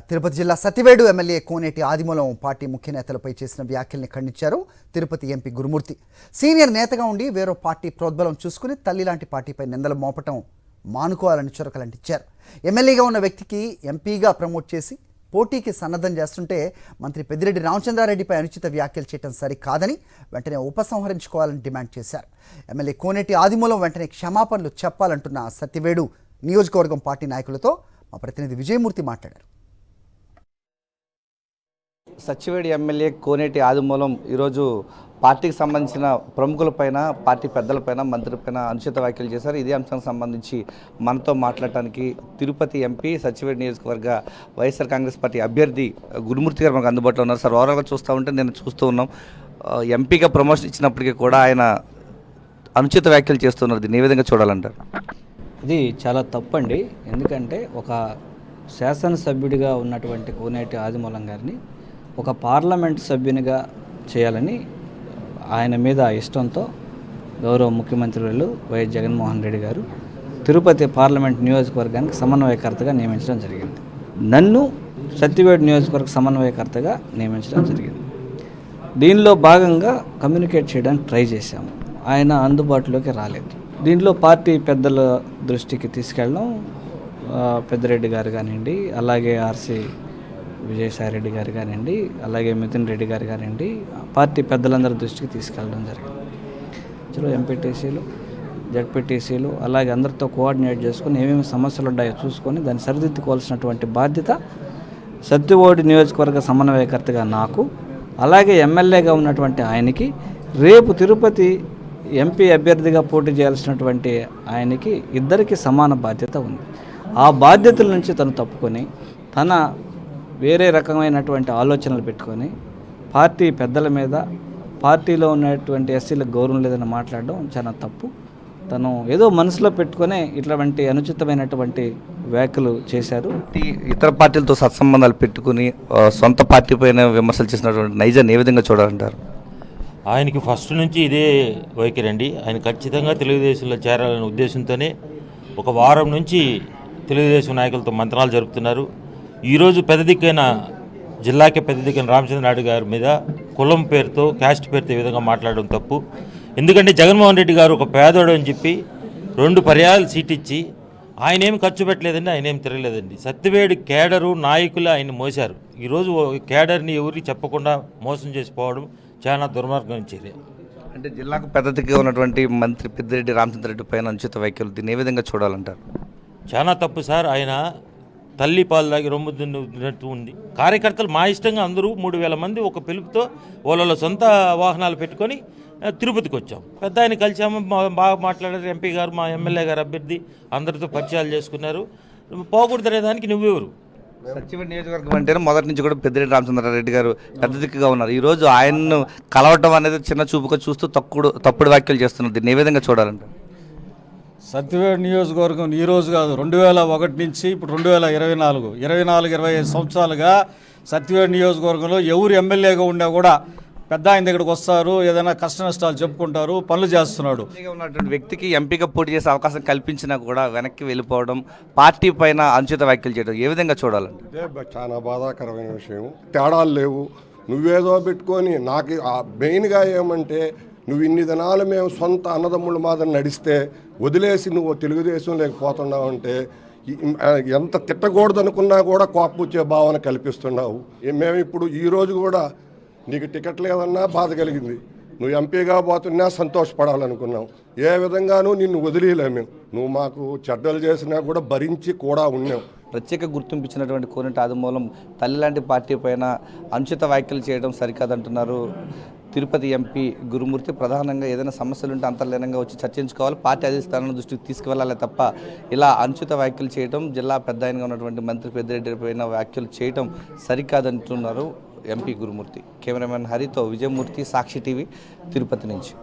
తిరుపతి జిల్లా సతివేడు ఎమ్మెల్యే కోనేటి ఆదిమూలం పార్టీ ముఖ్య నేతలపై చేసిన వ్యాఖ్యల్ని ఖండించారు తిరుపతి ఎంపీ గురుమూర్తి. సీనియర్ నేతగా ఉండి వేరో పార్టీ ప్రోద్బలం చూసుకుని తల్లి లాంటి పార్టీపై నిందలు మోపటం మానుకోవాలని చురకలంటించారు. ఎమ్మెల్యేగా ఉన్న వ్యక్తికి ఎంపీగా ప్రమోట్ చేసి పోటీకి సన్నద్ధం చేస్తుంటే మంత్రి పెద్దిరెడ్డి రామచంద్రారెడ్డిపై అనుచిత వ్యాఖ్యలు చేయడం సరికాదని వెంటనే ఉపసంహరించుకోవాలని డిమాండ్ చేశారు. ఎమ్మెల్యే కోనేటి ఆదిమూలం వెంటనే క్షమాపణలు చెప్పాలంటున్న సతివేడు నియోజకవర్గం పార్టీ నాయకులతో మా ప్రతినిధి విజయమూర్తి మాట్లాడారు. సచివేడి ఎమ్మెల్యే కోనేటి ఆదిమూలం ఈరోజు పార్టీకి సంబంధించిన ప్రముఖులపైన, పార్టీ పెద్దలపైన, మంత్రులపైన అనుచిత వ్యాఖ్యలు చేశారు. ఇదే అంశానికి సంబంధించి మనతో మాట్లాడటానికి తిరుపతి ఎంపీ సచివేడి నియోజకవర్గ వైఎస్ఆర్ కాంగ్రెస్ పార్టీ అభ్యర్థి గురుమూర్తి గారు మనకు అందుబాటులో ఉన్నారు. సార్, ఓవరాల్గా చూస్తూ ఉంటే నేను చూస్తూ ఉన్నాం, ఎంపీగా ప్రమోషన్ ఇచ్చినప్పటికీ కూడా ఆయన అనుచిత వ్యాఖ్యలు చేస్తున్నారు. దీన్ని ఏ విధంగా చూడాలంటారు? ఇది చాలా తప్పండి. ఎందుకంటే ఒక శాసనసభ్యుడిగా ఉన్నటువంటి కోనేటి ఆదిమూలం గారిని ఒక పార్లమెంట్ సభ్యునిగా చేయాలని ఆయన మీద ఇష్టంతో గౌరవ ముఖ్యమంత్రులు వైఎస్ జగన్మోహన్ రెడ్డి గారు తిరుపతి పార్లమెంట్ నియోజకవర్గానికి సమన్వయకర్తగా నియమించడం జరిగింది. నన్ను సత్యవేడు నియోజకవర్గ సమన్వయకర్తగా నియమించడం జరిగింది. దీనిలో భాగంగా కమ్యూనికేట్ చేయడానికి ట్రై చేశాము. ఆయన అందుబాటులోకి రాలేదు. దీంట్లో పార్టీ పెద్దల దృష్టికి తీసుకెళ్ళడం, పెద్దిరెడ్డి గారు కానివ్వండి, అలాగే ఆర్సి విజయసాయిరెడ్డి గారు కానివ్వండి, అలాగే మిథున్ రెడ్డి గారు కానివ్వండి, పార్టీ పెద్దలందరి దృష్టికి తీసుకెళ్ళడం జరిగింది. చలో ఎంపీటీసీలు, జడ్పీటీసీలు అలాగే అందరితో కోఆర్డినేట్ చేసుకుని ఏమేమి సమస్యలు ఉన్నాయో చూసుకొని దాన్ని సరిదిద్దుకోవాల్సినటువంటి బాధ్యత సత్యవేడు నియోజకవర్గ సమన్వయకర్తగా నాకు, అలాగే ఎమ్మెల్యేగా ఉన్నటువంటి ఆయనకి, రేపు తిరుపతి ఎంపీ అభ్యర్థిగా పోటీ చేయాల్సినటువంటి ఆయనకి, ఇద్దరికి సమాన బాధ్యత ఉంది. ఆ బాధ్యతల నుంచి తను తప్పుకొని తన వేరే రకమైనటువంటి ఆలోచనలు పెట్టుకొని పార్టీ పెద్దల మీద, పార్టీలో ఉన్నటువంటి ఎస్సీలకు గౌరవం లేదని మాట్లాడడం చాలా తప్పు. తను ఏదో మనసులో పెట్టుకొని ఇట్లాంటి అనుచితమైనటువంటి వ్యాఖ్యలు చేశారు. ఇతర పార్టీలతో సత్సంబంధాలు పెట్టుకుని సొంత పార్టీ పైన విమర్శలు చేసినటువంటి నైజాన్ని ఏ విధంగా చూడాలంటారు? ఆయనకి ఫస్ట్ నుంచి ఇదే వైఖరి అండి. ఆయన ఖచ్చితంగా తెలుగుదేశంలో చేరాలనే ఉద్దేశంతోనే ఒక వారం నుంచి తెలుగుదేశం నాయకులతో మంత్రాలు జరుపుతున్నారు. ఈరోజు పెద్ద దిక్కైన జిల్లాకే పెద్ద దిక్కైన రామచంద్రనాయుడు గారి మీద కులం పేరుతో, క్యాస్ట్ పేరుతో ఈ విధంగా మాట్లాడడం తప్పు. ఎందుకంటే జగన్మోహన్ రెడ్డి గారు ఒక పేదోడు అని చెప్పి 2 పర్యాయాలు సీట్ ఇచ్చి ఆయన ఏమి ఖర్చు పెట్టలేదండి, ఆయన ఏమి తిరగలేదండి. సత్యవేడు కేడరు నాయకులు ఆయన మోశారు. ఈరోజు కేడర్ని ఎవరికి చెప్పకుండా మోసం చేసిపోవడం చాలా దుర్మార్గం చర్య. అంటే జిల్లాకు పెద్ద దిక్కుగా ఉన్నటువంటి మంత్రి పెద్దిరెడ్డి రామచంద్రారెడ్డి పైన అనుచిత వ్యాఖ్యలు, దీన్ని ఏ విధంగా చూడాలంటారు? చాలా తప్పు సార్. ఆయన తల్లి పాలు దాగి రొమ్ము దున్నట్టు ఉంది. కార్యకర్తలు మా ఇష్టంగా అందరూ 3000 మంది ఒక పిలుపుతో వాళ్ళ సొంత వాహనాలు పెట్టుకొని తిరుపతికి వచ్చాం. పెద్ద ఆయన కలిసాము, బాగా మాట్లాడారు. ఎంపీ గారు, మా ఎమ్మెల్యే గారు అభ్యర్థి అందరితో పరిచయాలు చేసుకున్నారు. పోకూడదనే దానికి నువ్వెవరు? సచివేడి నియోజకవర్గం అంటేనే మొదటి నుంచి కూడా పెద్దిరెడ్డి రామచంద్రారెడ్డి గారు పెద్ద దిక్కుగా ఉన్నారు. ఈరోజు ఆయన్ను కలవటం అనేది చిన్న చూపుగా చూస్తూ తప్పుడు వ్యాఖ్యలు చేస్తున్నారు. దీన్ని ఏ విధంగా చూడాలంటారు? సత్యవేడు నియోజకవర్గం ఈరోజు కాదు, 2001 నుంచి ఇప్పుడు 2024, 25 సంవత్సరాలుగా సత్యవేడు నియోజకవర్గంలో ఎవరు ఎమ్మెల్యేగా ఉన్నా కూడా పెద్ద ఆయన దగ్గరకు వస్తారు, ఏదైనా కష్ట నష్టాలు చెప్పుకుంటారు, పనులు చేస్తున్నాడు. ఉన్నటువంటి వ్యక్తికి ఎంపీగా పోటీ చేసే అవకాశం కల్పించినా కూడా వెనక్కి వెళ్ళిపోవడం, పార్టీ పైన అనుచిత వ్యాఖ్యలు చేయడం ఏ విధంగా చూడాలంటే? చాలా బాధాకరమైన విషయం. తేడాలు లేవు. నువ్వేదో పెట్టుకొని నాకు మెయిన్గా ఏమంటే, నువ్వు ఇన్ని దినాలు మేము సొంత అన్నదమ్ముల మాదిరి నడిస్తే వదిలేసి నువ్వు తెలుగుదేశం లేకపోతున్నావు అంటే ఎంత తిట్టకూడదు అనుకున్నా కూడా కోపం వచ్చే భావన కల్పిస్తున్నావు. మేము ఇప్పుడు ఈరోజు కూడా నీకు టికెట్ లేదన్నా బాధ కలిగింది, నువ్వు ఎంపీగా పోతున్నా సంతోషపడాలనుకున్నావు. ఏ విధంగానూ నిన్ను వదిలేయలేము మేము. నువ్వు మాకు చెడ్డలు చేసినా కూడా భరించి కూడా ఉన్నావు. ప్రత్యేక గుర్తింపు ఇచ్చినటువంటి కోనేటి ఆదిమూలం తల్లి లాంటి పార్టీ పైన అనుచిత వ్యాఖ్యలు చేయడం సరికాదంటున్నారు తిరుపతి ఎంపీ గురుమూర్తి. ప్రధానంగా ఏదైనా సమస్యలు ఉంటే అంతర్లీనంగా వచ్చి చర్చించుకోవాలి, పార్టీ అధిష్టానం దృష్టికి తీసుకువెళ్ళాలి తప్ప ఇలా అనుచిత వ్యాఖ్యలు చేయడం, జిల్లా పెద్ద ఆయనగా ఉన్నటువంటి మంత్రి పెద్దిరెడ్డి పైన వ్యాఖ్యలు చేయడం సరికాదంటున్నారు ఎంపీ గురుమూర్తి. కెమెరామెన్ హరితో విజయమూర్తి, సాక్షి టీవీ, తిరుపతి నుంచి.